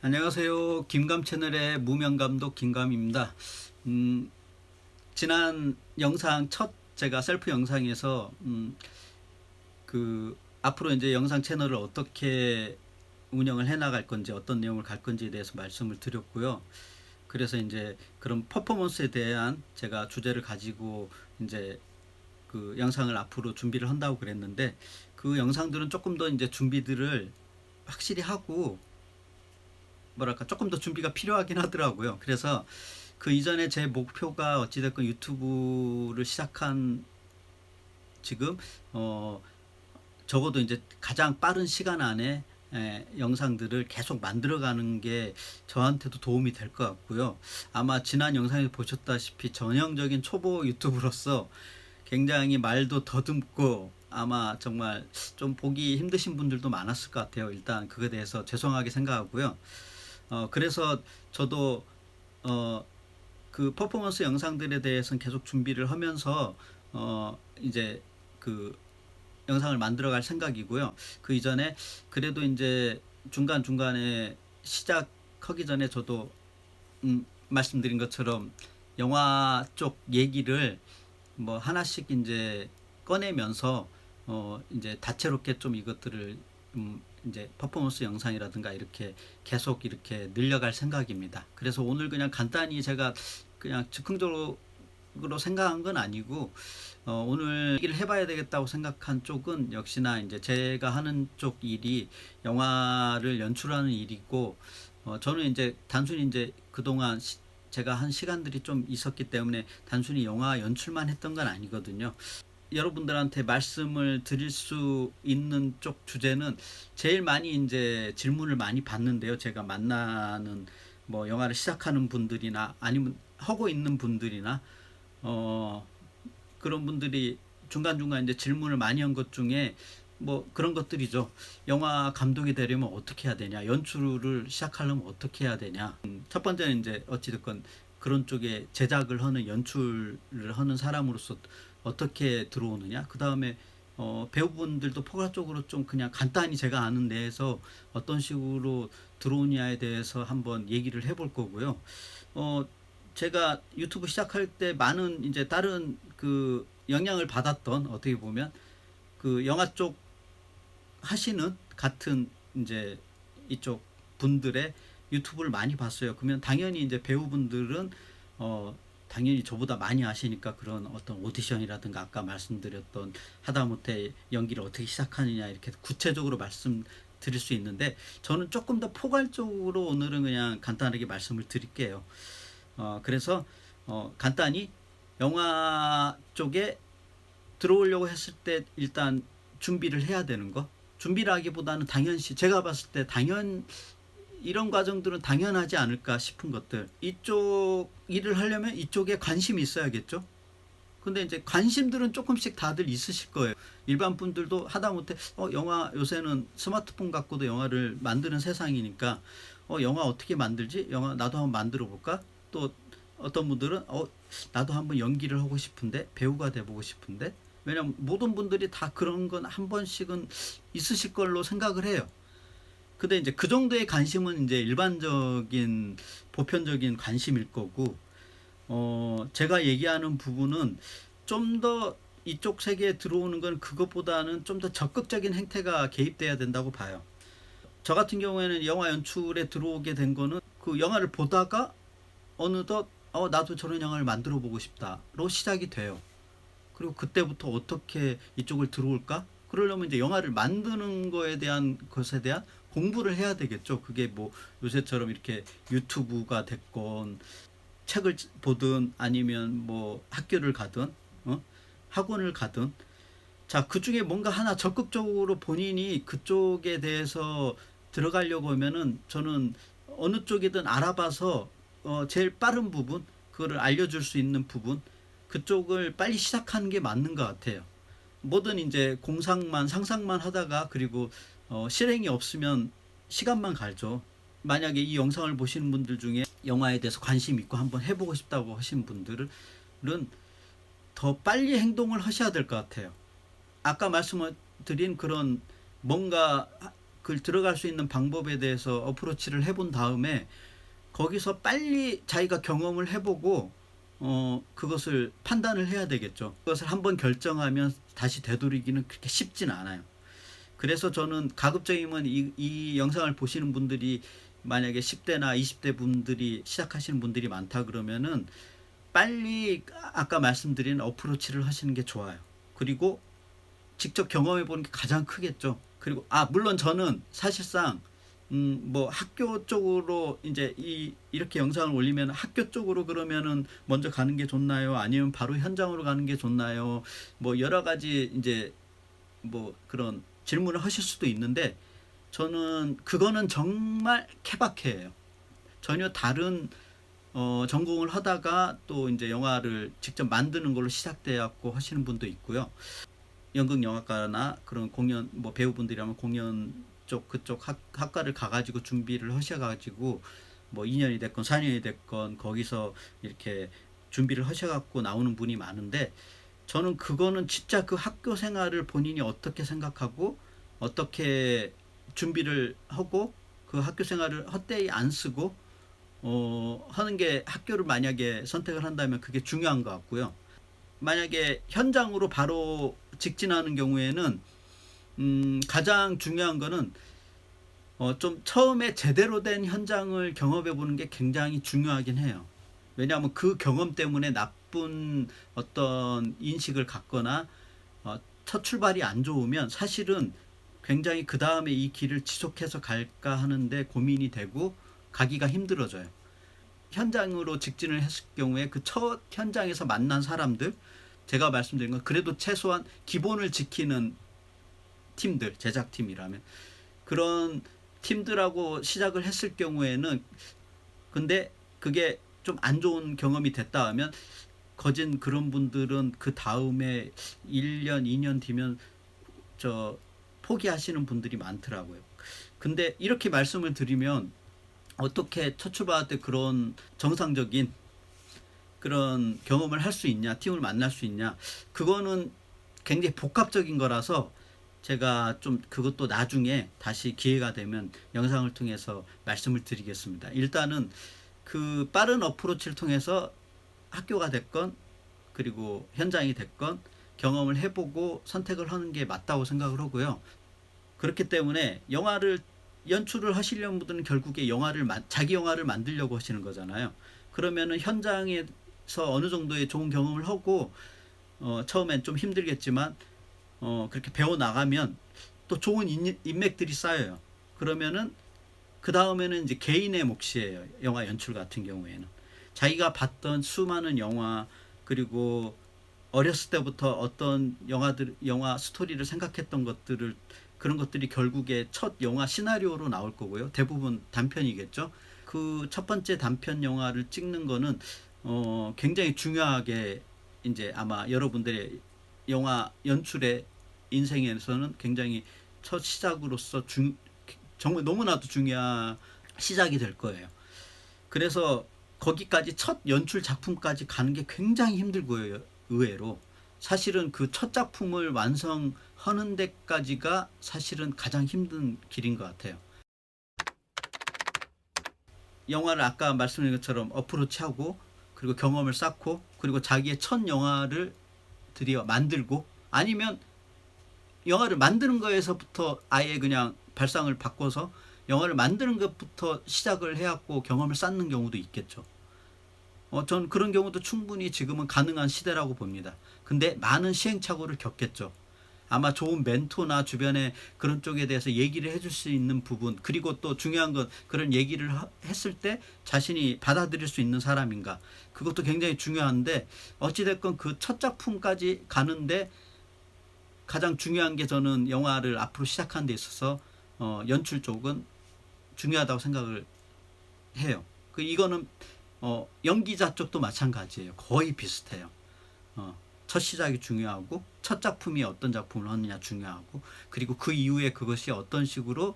안녕하세요. 김감 채널의 무명감독 김감입니다. 지난 영상 첫 제가 셀프 영상에서 앞으로 이제 영상 채널을 어떻게 운영을 해 나갈 건지 어떤 내용을 갈 건지에 대해서 말씀을 드렸고요. 그래서 이제 그런 퍼포먼스에 대한 제가 주제를 가지고 이제 그 영상을 앞으로 준비를 한다고 그랬는데, 그 영상들은 조금 더 이제 준비들을 확실히 하고 뭐랄까 조금 더 준비가 필요하긴 하더라고요. 그래서 그 이전에 제 목표가 어찌됐건 유튜브를 시작한 지금 적어도 이제 가장 빠른 시간 안에 영상들을 계속 만들어가는 게 저한테도 도움이 될 것 같고요. 아마 지난 영상에서 보셨다시피 전형적인 초보 유튜브로서 굉장히 말도 더듬고 아마 정말 좀 보기 힘드신 분들도 많았을 것 같아요. 일단 그거에 대해서 죄송하게 생각하고요. 그래서 저도 그 퍼포먼스 영상들에 대해서는 계속 준비를 하면서 이제 그 영상을 만들어갈 생각이고요. 그 이전에 그래도 이제 중간중간에 시작하기 전에 저도 말씀드린 것처럼 영화 쪽 얘기를 뭐 하나씩 이제 꺼내면서 이제 다채롭게 좀 이것들을 이제 퍼포먼스 영상이라든가 이렇게 계속 이렇게 늘려갈 생각입니다. 그래서 오늘 그냥 간단히 제가 그냥 즉흥적으로 생각한 건 아니고 오늘 일을 해봐야 되겠다고 생각한 쪽은 역시나 이제 제가 하는 쪽 일이 영화를 연출하는 일이고, 저는 이제 단순히 이제 그동안 제가 한 시간들이 좀 있었기 때문에 단순히 영화 연출만 했던 건 아니거든요. 여러분들한테 말씀을 드릴 수 있는 쪽 주제는 제일 많이 이제 질문을 많이 받는데요. 제가 만나는 뭐 영화를 시작하는 분들이나 아니면 하고 있는 분들이나 어 그런 분들이 중간중간 이제 질문을 많이 한 것 중에 뭐 그런 것들이죠. 영화 감독이 되려면 어떻게 해야 되냐, 연출을 시작하려면 어떻게 해야 되냐. 첫 번째는 이제 어찌됐건 그런 쪽에 제작을 하는 연출을 하는 사람으로서 어떻게 들어오느냐. 그 다음에 배우분들도 포괄적으로 좀 그냥 간단히 제가 아는 내에서 어떤 식으로 들어오냐에 대해서 한번 얘기를 해볼 거고요. 제가 유튜브 시작할 때 많은 이제 다른 그 영향을 받았던, 어떻게 보면 그 영화 쪽 하시는 같은 이제 이쪽 분들의 유튜브를 많이 봤어요. 그러면 당연히 이제 배우분들은 당연히 저보다 많이 아시니까 그런 어떤 오디션이라든가 아까 말씀드렸던 하다못해 연기를 어떻게 시작하느냐 이렇게 구체적으로 말씀드릴 수 있는데, 저는 조금 더 포괄적으로 오늘은 그냥 간단하게 말씀을 드릴게요. 그래서 간단히 영화 쪽에 들어오려고 했을 때 일단 준비를 해야 되는 거, 준비라기보다는 당연시 제가 봤을 때 이런 과정들은 당연하지 않을까 싶은 것들, 이쪽 일을 하려면 이쪽에 관심이 있어야겠죠. 근데 이제 관심들은 조금씩 다들 있으실 거예요. 일반 분들도 하다못해 영화 요새는 스마트폰 갖고도 영화를 만드는 세상이니까 영화 어떻게 만들지? 영화 나도 한번 만들어 볼까? 또 어떤 분들은 나도 한번 연기를 하고 싶은데, 배우가 돼보고 싶은데. 왜냐면 모든 분들이 다 그런 건 한 번씩은 있으실 걸로 생각을 해요. 근데 이제 그 정도의 관심은 이제 일반적인 보편적인 관심일 거고, 제가 얘기하는 부분은 좀 더 이쪽 세계에 들어오는 건 그것보다는 좀 더 적극적인 행태가 개입돼야 된다고 봐요. 저 같은 경우에는 영화 연출에 들어오게 된 거는 그 영화를 보다가 어느덧 나도 저런 영화를 만들어 보고 싶다로 시작이 돼요. 그리고 그때부터 어떻게 이쪽을 들어올까? 그러려면 이제 영화를 만드는 거에 대한 것에 대한 공부를 해야 되겠죠. 그게 뭐 요새처럼 이렇게 유튜브가 됐건 책을 보든 아니면 뭐 학교를 가든 학원을 가든, 자, 그 중에 뭔가 하나 적극적으로 본인이 그쪽에 대해서 들어가려고 하면은 저는 어느 쪽이든 알아봐서 제일 빠른 부분, 그거를 알려줄 수 있는 부분, 그쪽을 빨리 시작하는 게 맞는 것 같아요. 뭐든 이제 공상만 상상만 하다가 그리고 실행이 없으면 시간만 갈죠. 만약에 이 영상을 보시는 분들 중에 영화에 대해서 관심 있고 한번 해보고 싶다고 하신 분들은 더 빨리 행동을 하셔야 될 것 같아요. 아까 말씀드린 그런 뭔가 그 들어갈 수 있는 방법에 대해서 어프로치를 해본 다음에 거기서 빨리 자기가 경험을 해보고 그것을 판단을 해야 되겠죠. 그것을 한번 결정하면 다시 되돌리기는 그렇게 쉽진 않아요. 그래서 저는 가급적이면 이 영상을 보시는 분들이 만약에 10대나 20대 분들이 시작하시는 분들이 많다 그러면은 빨리 아까 말씀드린 어프로치를 하시는 게 좋아요. 그리고 직접 경험해 보는 게 가장 크겠죠. 그리고 물론 저는 사실상 뭐 학교 쪽으로 이제 이렇게 영상을 올리면 학교 쪽으로 그러면은 먼저 가는 게 좋나요? 아니면 바로 현장으로 가는 게 좋나요? 뭐 여러 가지 이제 뭐 그런 질문을 하실 수도 있는데 저는 그거는 정말 케바케예요. 전혀 다른 전공을 하다가 또 이제 영화를 직접 만드는 걸로 시작돼갖고 하시는 분도 있고요. 연극 영화과나 그런 공연 뭐 배우분들이라면 공연 쪽 그쪽 학과를 가가지고 준비를 하셔가지고 뭐 2년이 됐건 4년이 됐건 거기서 이렇게 준비를 하셔갖고 나오는 분이 많은데 저는 그거는 진짜 그 학교 생활을 본인이 어떻게 생각하고 어떻게 준비를 하고 그 학교 생활을 헛되이 안 쓰고 하는 게 학교를 만약에 선택을 한다면 그게 중요한 것 같고요. 만약에 현장으로 바로 직진하는 경우에는 가장 중요한 거는 좀 처음에 제대로 된 현장을 경험해 보는 게 굉장히 중요하긴 해요. 왜냐하면 그 경험 때문에 나쁜 어떤 인식을 갖거나 첫 출발이 안 좋으면 사실은 굉장히 그 다음에 이 길을 지속해서 갈까 하는데 고민이 되고 가기가 힘들어져요. 현장으로 직진을 했을 경우에 그 첫 현장에서 만난 사람들, 제가 말씀드린 건 그래도 최소한 기본을 지키는 팀들, 제작팀이라면 그런 팀들하고 시작을 했을 경우에는 근데 그게 좀 안 좋은 경험이 됐다 하면 거진 그런 분들은 그 다음에 1년, 2년 뒤면 포기하시는 분들이 많더라고요. 근데 이렇게 말씀을 드리면 어떻게 첫 출발할 때 그런 정상적인 그런 경험을 할 수 있냐, 팀을 만날 수 있냐, 그거는 굉장히 복합적인 거라서 제가 좀 그것도 나중에 다시 기회가 되면 영상을 통해서 말씀을 드리겠습니다. 일단은 그 빠른 어프로치를 통해서 학교가 됐건 그리고 현장이 됐건 경험을 해보고 선택을 하는 게 맞다고 생각을 하고요. 그렇기 때문에 영화를 연출을 하시려는 분들은 결국에 자기 영화를 만들려고 하시는 거잖아요. 그러면은 현장에서 어느 정도의 좋은 경험을 하고 처음엔 좀 힘들겠지만 그렇게 배워 나가면 또 좋은 인맥들이 쌓여요. 그러면은 그 다음에는 이제 개인의 몫이에요. 영화 연출 같은 경우에는 자기가 봤던 수많은 영화 그리고 어렸을 때부터 어떤 영화 스토리를 생각했던 것들을 그런 것들이 결국에 첫 영화 시나리오로 나올 거고요. 대부분 단편이겠죠. 그 첫 번째 단편 영화를 찍는 거는 굉장히 중요하게 이제 아마 여러분들의 영화 연출의 인생에서는 굉장히 첫 시작으로서 정말 너무나도 중요한 시작이 될 거예요. 그래서 거기까지 첫 연출 작품까지 가는 게 굉장히 힘들고요. 의외로 사실은 그 첫 작품을 완성하는 데까지가 사실은 가장 힘든 길인 것 같아요. 영화를 아까 말씀드린 것처럼 어프로치하고 그리고 경험을 쌓고 그리고 자기의 첫 영화를 드디어 만들고 아니면 영화를 만드는 거에서부터 아예 그냥 발상을 바꿔서 영화를 만드는 것부터 시작을 해갖고 경험을 쌓는 경우도 있겠죠. 전 그런 경우도 충분히 지금은 가능한 시대라고 봅니다. 근데 많은 시행착오를 겪겠죠. 아마 좋은 멘토나 주변에 그런 쪽에 대해서 얘기를 해줄 수 있는 부분 그리고 또 중요한 건 그런 얘기를 했을 때 자신이 받아들일 수 있는 사람인가 그것도 굉장히 중요한데 어찌됐건 그 첫 작품까지 가는데 가장 중요한 게 저는 영화를 앞으로 시작하는 데 있어서 연출 쪽은 중요하다고 생각을 해요. 이거는 연기자 쪽도 마찬가지예요. 거의 비슷해요. 첫 시작이 중요하고 첫 작품이 어떤 작품을 하느냐 중요하고 그리고 그 이후에 그것이 어떤 식으로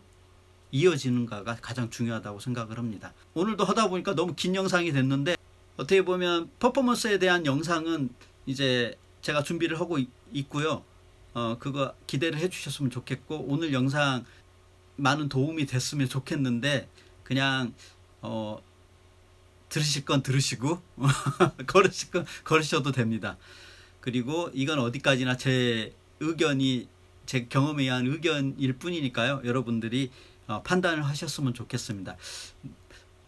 이어지는가가 가장 중요하다고 생각을 합니다. 오늘도 하다 보니까 너무 긴 영상이 됐는데 어떻게 보면 퍼포먼스에 대한 영상은 이제 제가 준비를 하고 있고요. 그거 기대를 해주셨으면 좋겠고 오늘 영상 많은 도움이 됐으면 좋겠는데 그냥 들으실 건 들으시고 걸으실 건 걸으셔도 됩니다. 그리고 이건 어디까지나 제 의견이 제 경험에 의한 의견일 뿐이니까요. 여러분들이 판단을 하셨으면 좋겠습니다.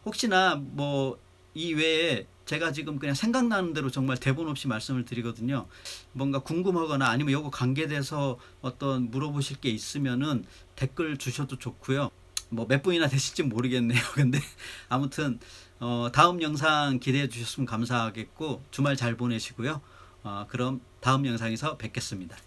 혹시나 뭐 이외에 제가 지금 그냥 생각나는 대로 정말 대본 없이 말씀을 드리거든요. 뭔가 궁금하거나 아니면 요거 관계돼서 어떤 물어보실 게 있으면은 댓글 주셔도 좋고요. 뭐 몇 분이나 되실지 모르겠네요. 근데 아무튼 다음 영상 기대해 주셨으면 감사하겠고 주말 잘 보내시고요. 그럼 다음 영상에서 뵙겠습니다.